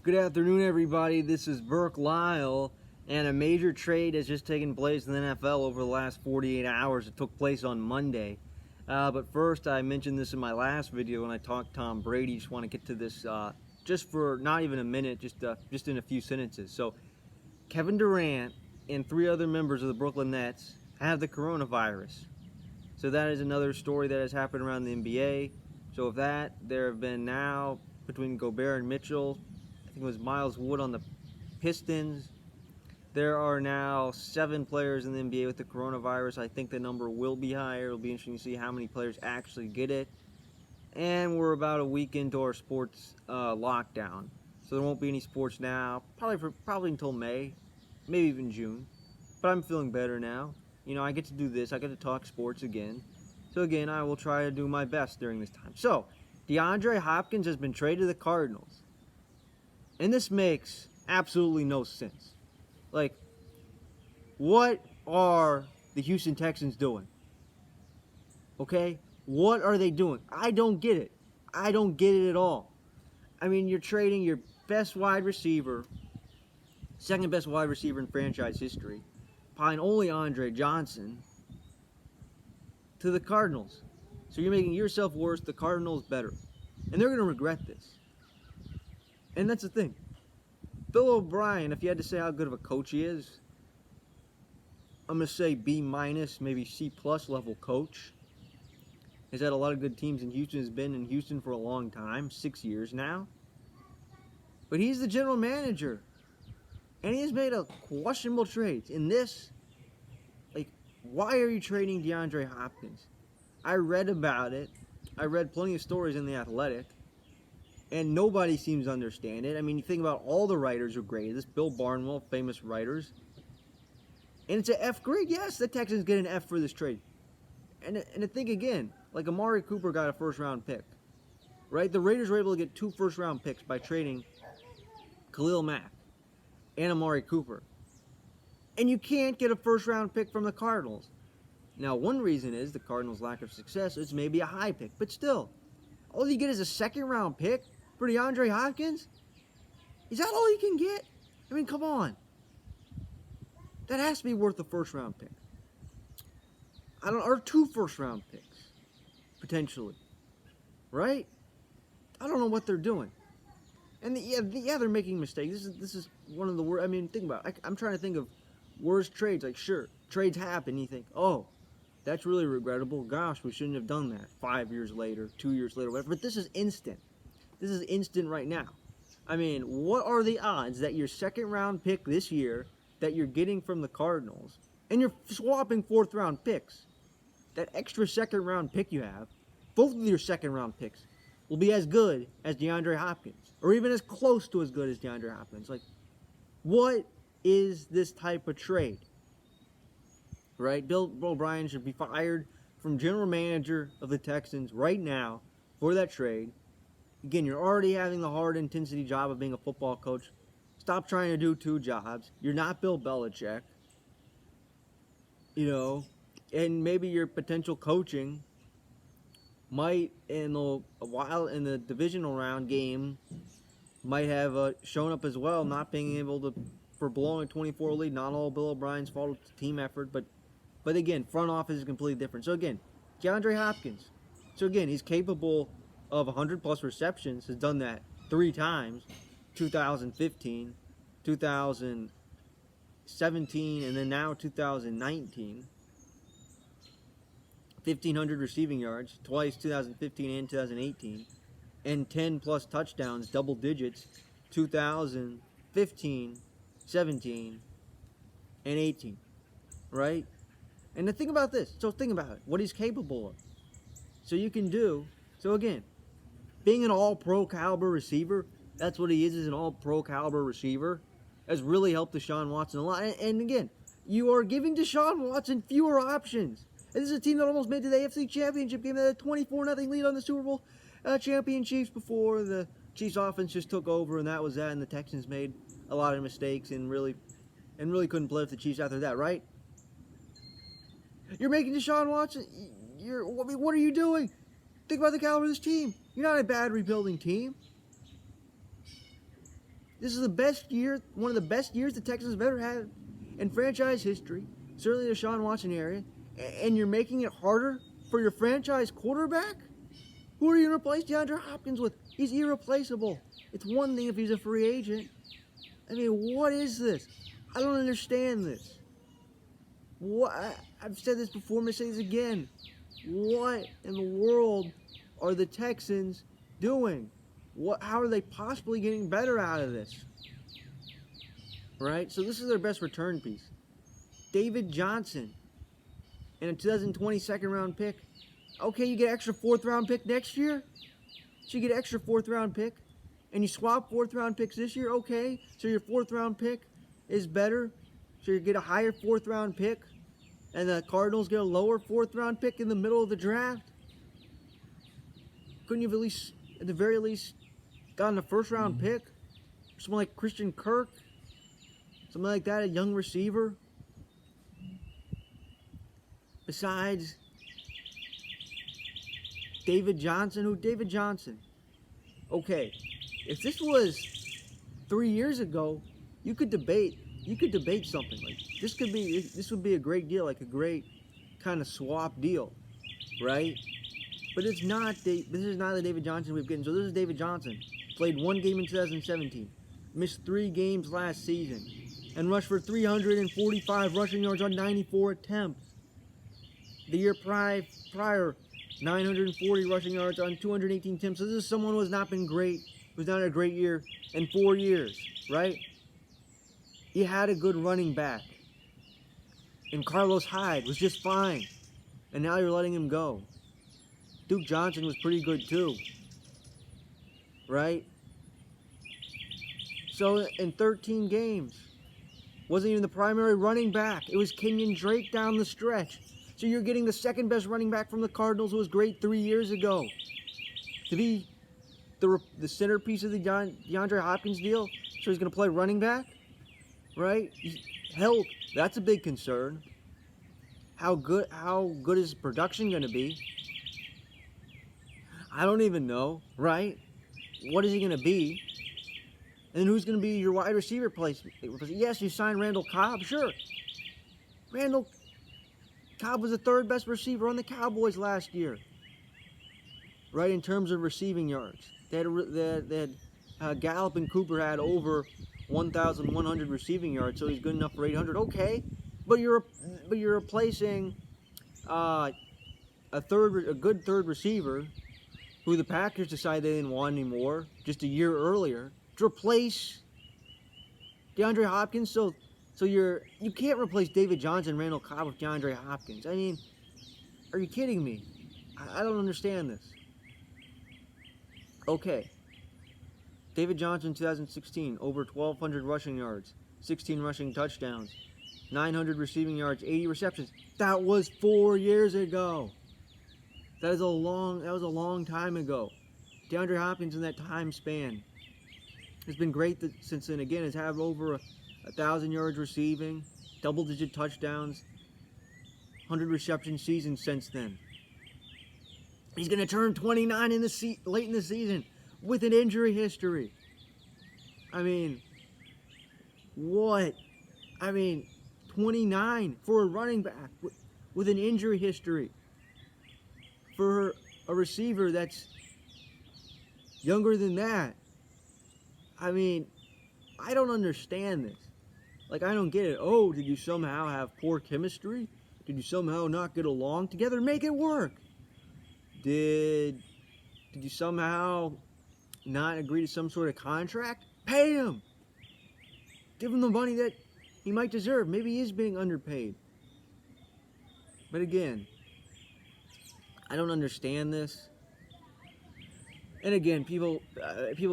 Good afternoon, everybody. This is Burke Lyle, and a major trade has just taken place in the NFL over the last 48 hours. It took place on Monday. But first, I mentioned this in my last video when I talked Tom Brady. Just want to get to this just for not even a minute, just in a few sentences. So, Kevin Durant and 3 other members of the Brooklyn Nets have the coronavirus. So that is another story that has happened around the NBA. So of that, there have been now between Gobert and Mitchell, I think it was Miles Wood on the Pistons. There are now 7 players in the NBA with the coronavirus. I think the number will be higher. It'll be interesting to see how many players actually get it. And we're about a week into our sports lockdown. So there won't be any sports now, probably until May, maybe even June. But I'm feeling better now. You know, I get to do this. I get to talk sports again. So again, I will try to do my best during this time. So, DeAndre Hopkins has been traded to the Cardinals. And this makes absolutely no sense. Like, what are the Houston Texans doing? Okay? What are they doing? I don't get it. I don't get it at all. I mean, you're trading your best wide receiver, second best wide receiver in franchise history, behind only Andre Johnson, to the Cardinals. So you're making yourself worse, the Cardinals better. And they're going to regret this. And that's the thing. Bill O'Brien, if you had to say how good of a coach he is, I'm going to say B-, maybe C+ level coach. He's had a lot of good teams in Houston. Has been in Houston for a long time, 6 years now. But he's the general manager. And he has made a questionable trades. In this, like, why are you trading DeAndre Hopkins? I read about it. I read plenty of stories in The Athletic. And nobody seems to understand it. I mean, you think about all the writers are great. This Bill Barnwell, famous writers. And it's an F grade. Yes, the Texans get an F for this trade. And to think again, like Amari Cooper got a first-round pick. Right? The Raiders were able to get 2 first-round picks by trading Khalil Mack and Amari Cooper. And you can't get a first-round pick from the Cardinals. Now, one reason is the Cardinals' lack of success. It's maybe a high pick. But still, all you get is a second-round pick for DeAndre Hopkins? Is that all you can get? I mean, come on. That has to be worth a first-round pick. Or 2 first-round picks, potentially. Right? I don't know what they're doing. And they're making mistakes. This is one of the worst. I mean, think about it. I'm trying to think of worst trades. Like, sure, trades happen. You think, oh, that's really regrettable. Gosh, we shouldn't have done that 5 years later, 2 years later, whatever. But this is instant. This is instant right now. I mean, what are the odds that your second-round pick this year that you're getting from the Cardinals, and you're swapping 4th-round picks, that extra second-round pick you have, both of your second-round picks, will be as good as DeAndre Hopkins, or even as close to as good as DeAndre Hopkins. Like, what is this type of trade? Right? Bill O'Brien should be fired from general manager of the Texans right now for that trade. Again, you're already having the hard intensity job of being a football coach. Stop trying to do 2 jobs. You're not Bill Belichick. You know, and maybe your potential coaching might, in the divisional round game, might have shown up as well, not being able for blowing a 24 lead. Not all Bill O'Brien's fault, it's a team effort, but again, front office is completely different. So again, DeAndre Hopkins. So again, he's capable of 100+ receptions, has done that 3 times, 2015, 2017, and then now 2019. 1,500 receiving yards, twice 2015 and 2018, and 10+ touchdowns, double digits, 2015, 17, and 18, right? And the thing about this, so think about it, what he's capable of. So you can do, so again, being an all-pro caliber receiver, that's what he is an all-pro caliber receiver, has really helped Deshaun Watson a lot. And again, you are giving Deshaun Watson fewer options. And this is a team that almost made to the AFC Championship game. They had a 24-0 lead on the Super Bowl champion Chiefs before the Chiefs offense just took over, and that was that. And the Texans made a lot of mistakes and really couldn't play with the Chiefs after that, right? You're making Deshaun Watson. What are you doing? Think about the caliber of this team. You're not a bad rebuilding team. This is the best year, one of the best years the Texans have ever had in franchise history, certainly the Deshaun Watson area, and you're making it harder for your franchise quarterback? Who are you going to replace DeAndre Hopkins with? He's irreplaceable. It's one thing if he's a free agent. I mean, what is this? I don't understand this. I've said this before, I'm going to say this again. What in the world are the Texans doing? How are they possibly getting better out of this? Right? So this is their best return piece. David Johnson and a 2020 second round pick. Okay, you get extra 4th round pick next year? So you get extra 4th round pick and you swap 4th round picks this year? Okay, so your 4th round pick is better. So you get a higher 4th round pick and the Cardinals get a lower 4th round pick in the middle of the draft? Couldn't you have at the very least, gotten a 1st round pick? Someone like Christian Kirk? Something like that, a young receiver? Besides David Johnson? Who? David Johnson. Okay, if this was 3 years ago, you could debate something like this would be a great deal, like a great kind of swap deal, right? But it's not. This is not the David Johnson we've gotten. So this is David Johnson. Played 1 game in 2017, missed 3 games last season, and rushed for 345 rushing yards on 94 attempts. The year prior, 940 rushing yards on 218 attempts. So this is someone who has not been great, who's not had a great year in 4 years, right? He had a good running back. And Carlos Hyde was just fine. And now you're letting him go. Duke Johnson was pretty good too. Right? So in 13 games, wasn't even the primary running back. It was Kenyon Drake down the stretch. So you're getting the second best running back from the Cardinals, who was great 3 years ago, to be the centerpiece of the DeAndre Hopkins deal. So he's going to play running back, right? Health, that's a big concern. How good is his production going to be? I don't even know, right? What is he going to be? And then who's going to be your wide receiver replacement? Yes, you signed Randall Cobb, sure. Randall Cobb was the 3rd best receiver on the Cowboys last year, right, in terms of receiving yards. Gallup and Cooper had over 1,100 receiving yards, so he's good enough for 800. Okay, but you're replacing a good 3rd receiver, who the Packers decided they didn't want anymore just a year earlier, to replace DeAndre Hopkins. So you can't replace David Johnson, Randall Cobb with DeAndre Hopkins. I mean, are you kidding me? I don't understand this. Okay. David Johnson, 2016, over 1,200 rushing yards, 16 rushing touchdowns, 900 receiving yards, 80 receptions. That was 4 years ago. That was a long time ago. DeAndre Hopkins in that time span has been great since then. Again, has had over 1,000 yards receiving, double-digit touchdowns, 100 reception season since then. He's going to turn 29 late in the season with an injury history. I mean, what? I mean, 29 for a running back with an injury history. For a receiver that's younger than that. I mean, I don't understand this. Like, I don't get it. Oh, did you somehow have poor chemistry? Did you somehow not get along together? Make it work. Did you somehow not agree to some sort of contract? Pay him. Give him the money that he might deserve. Maybe he is being underpaid. But again, I don't understand this. And again, people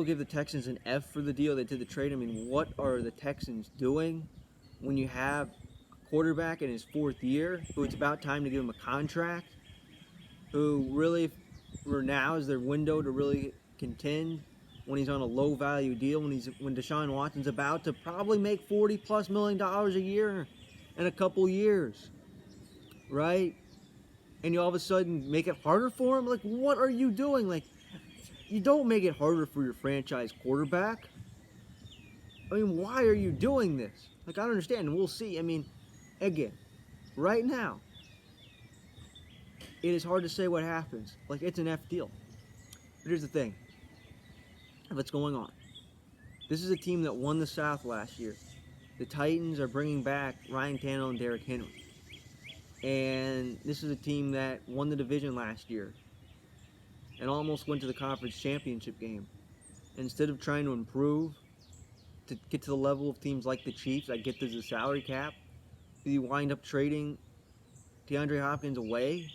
give the Texans an F for the deal. They did the trade. I mean, what are the Texans doing when you have a quarterback in his 4th year who it's about time to give him a contract, who really, for now, is their window to really contend when he's on a low-value deal, when Deshaun Watson's about to probably make $40+ million a year in a couple years, right? And you all of a sudden make it harder for him? Like, what are you doing? Like, you don't make it harder for your franchise quarterback. I mean, why are you doing this? Like, I don't understand. And we'll see. I mean, again, right now, it is hard to say what happens. Like, it's an F deal. But here's the thing. What's going on? This is a team that won the South last year. The Titans are bringing back Ryan Tannehill and Derrick Henry. And this is a team that won the division last year and almost went to the conference championship game. Instead of trying to improve to get to the level of teams like the Chiefs, I get there's a salary cap, you wind up trading DeAndre Hopkins away,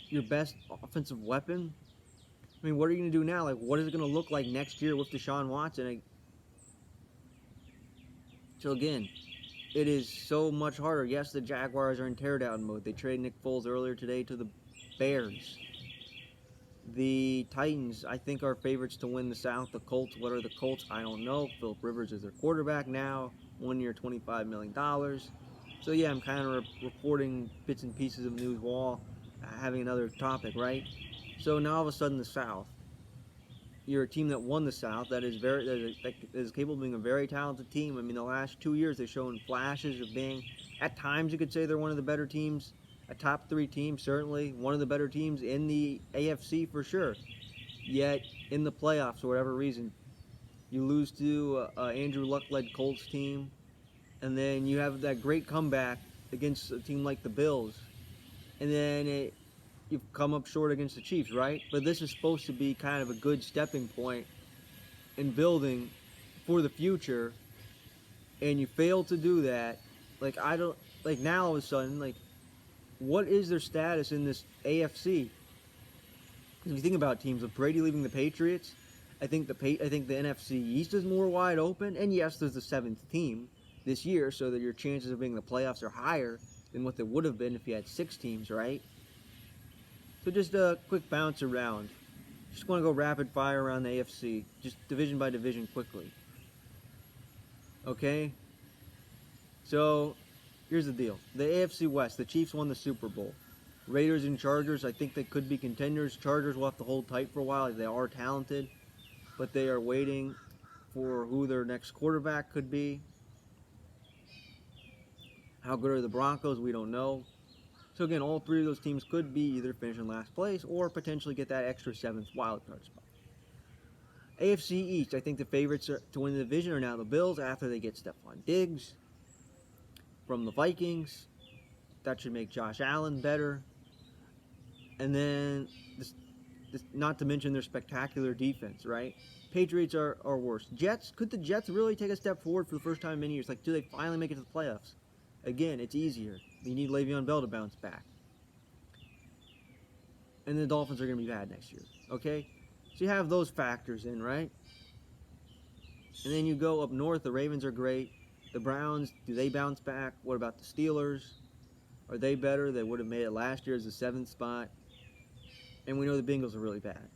your best offensive weapon. I mean, what are you going to do now? Like, what is it going to look like next year with Deshaun Watson? So again, it is so much harder. Yes, the Jaguars are in teardown mode. They traded Nick Foles earlier today to the Bears. The Titans, I think, are favorites to win the South. The Colts, what are the Colts? I don't know. Philip Rivers is their quarterback now. 1 year, $25 million. So yeah, I'm kind of reporting bits and pieces of news while having another topic, right? So now all of a sudden the South. You're a team that won the South that is capable of being a very talented team. I mean, the last 2 years they've shown flashes of being, at times you could say they're one of the better teams, a top 3 team, certainly one of the better teams in the AFC for sure. Yet in the playoffs, for whatever reason, you lose to Andrew Luck-led Colts team, and then you have that great comeback against a team like the Bills, and then you've come up short against the Chiefs, right? But this is supposed to be kind of a good stepping point in building for the future, and you fail to do that. Like, now all of a sudden, like, what is their status in this AFC? If you think about teams, with Brady leaving the Patriots, I think the NFC East is more wide open, and yes, there's the 7th team this year, so that your chances of being in the playoffs are higher than what they would have been if you had 6 teams, right? So just a quick bounce around. Just want to go rapid fire around the AFC, just division by division quickly. Okay? So, here's the deal. The AFC West, the Chiefs won the Super Bowl. Raiders and Chargers, I think they could be contenders. Chargers will have to hold tight for a while. They are talented, but they are waiting for who their next quarterback could be. How good are the Broncos? We don't know. So again, all 3 of those teams could be either finish in last place or potentially get that extra 7th wildcard spot. AFC East, I think the favorites to win the division are now the Bills after they get Stephon Diggs from the Vikings. That should make Josh Allen better. And then, not to mention their spectacular defense, right? Patriots are worse. Jets, could the Jets really take a step forward for the first time in many years? Like, do they finally make it to the playoffs? Again, it's easier. You need Le'Veon Bell to bounce back. And the Dolphins are going to be bad next year, okay? So you have those factors in, right? And then you go up north, the Ravens are great. The Browns, do they bounce back? What about the Steelers? Are they better? They would have made it last year as the 7th spot. And we know the Bengals are really bad.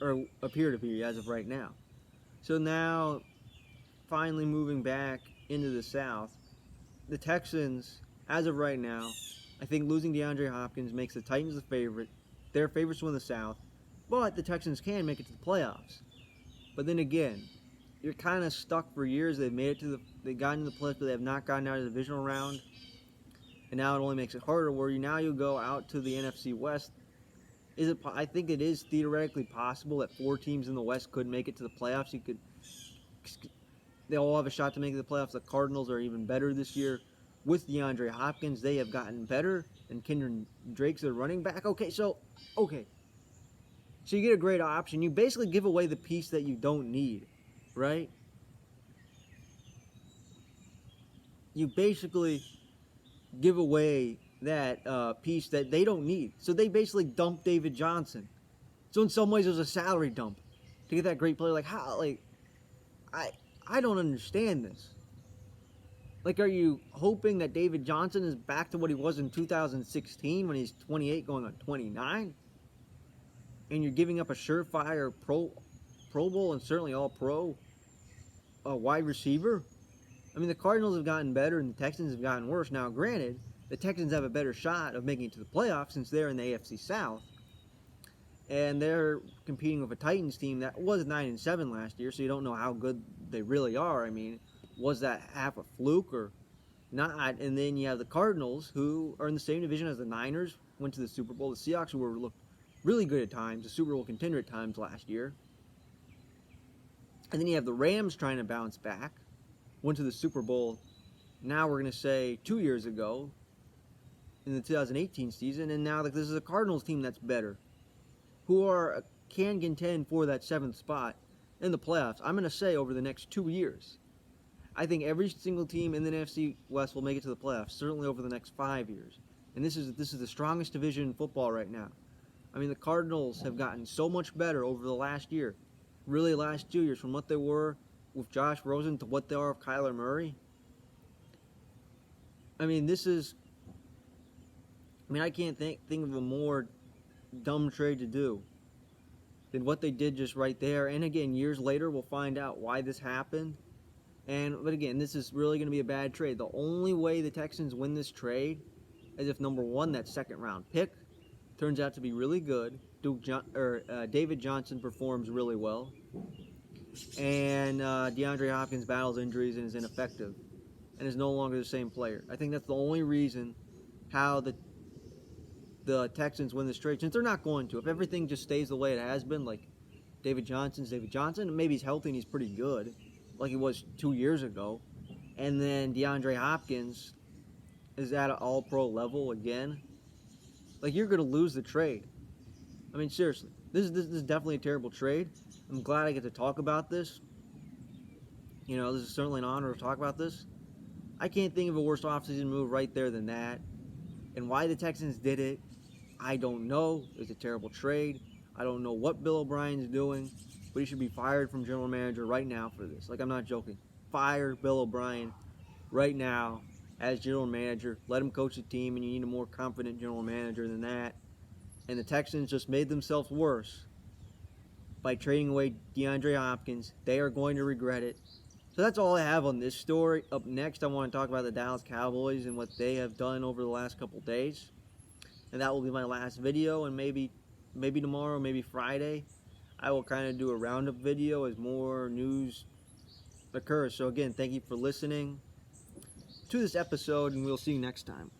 Or appear to be as of right now. So now, finally moving back into the South, the Texans, as of right now, I think losing DeAndre Hopkins makes the Titans the favorite. They're favorites to win the South, but the Texans can make it to the playoffs. But then again, you're kind of stuck for years. They've gotten to the playoffs, but they have not gotten out of the divisional round. And now it only makes it harder. Where you go out to the NFC West. I think it is theoretically possible that 4 teams in the West could make it to the playoffs. They all have a shot to make the playoffs. The Cardinals are even better this year. With DeAndre Hopkins, they have gotten better. And Kendrick Drake's their running back. So you get a great option. You basically give away the piece that you don't need, right? You basically give away that piece that they don't need. So they basically dumped David Johnson. So in some ways, it was a salary dump to get that great player. Like, how? Like, I don't understand this. Like, are you hoping that David Johnson is back to what he was in 2016 when he's 28 going on 29? And you're giving up a surefire Pro Bowl and certainly all-pro wide receiver? I mean, the Cardinals have gotten better and the Texans have gotten worse. Now, granted, the Texans have a better shot of making it to the playoffs since they're in the AFC South. and they're competing with a Titans team that was 9-7 last year, so you don't know how good they really are. I mean, was that half a fluke or not? And then you have the Cardinals, who are in the same division as the Niners, went to the Super Bowl. The Seahawks, who looked really good at times, a Super Bowl contender at times last year. And then you have the Rams trying to bounce back, went to the Super Bowl, now we're going to say 2 years ago, in the 2018 season, and now this is a Cardinals team that's better, who can contend for that 7th spot in the playoffs. I'm going to say over the next 2 years. I think every single team in the NFC West will make it to the playoffs, certainly over the next 5 years. And this is the strongest division in football right now. I mean, the Cardinals have gotten so much better over the last year, really last 2 years, from what they were with Josh Rosen to what they are with Kyler Murray. I mean, I can't think of a more dumb trade to do than what they did just right there. And again, years later, we'll find out why this happened. But again, this is really going to be a bad trade. The only way the Texans win this trade is if, number one, that second-round pick turns out to be really good. David Johnson performs really well. And DeAndre Hopkins battles injuries and is ineffective and is no longer the same player. I think that's the only reason how the Texans win this trade, since they're not going to. If everything just stays the way it has been, like David Johnson, and maybe he's healthy and he's pretty good, like he was 2 years ago, and then DeAndre Hopkins is at an all-pro level again, like, you're going to lose the trade. I mean, seriously, this is definitely a terrible trade. I'm glad I get to talk about this. You know, this is certainly an honor to talk about this. I can't think of a worse offseason move right there than that. And why the Texans did it, I don't know. It's a terrible trade. I don't know what Bill O'Brien's doing, but he should be fired from general manager right now for this. Like, I'm not joking. Fire Bill O'Brien right now as general manager. Let him coach the team, and you need a more confident general manager than that. And the Texans just made themselves worse by trading away DeAndre Hopkins. They are going to regret it. So that's all I have on this story. Up next, I want to talk about the Dallas Cowboys and what they have done over the last couple days. And that will be my last video, and maybe tomorrow, maybe Friday, I will kind of do a roundup video as more news occurs. So again, thank you for listening to this episode, and we'll see you next time.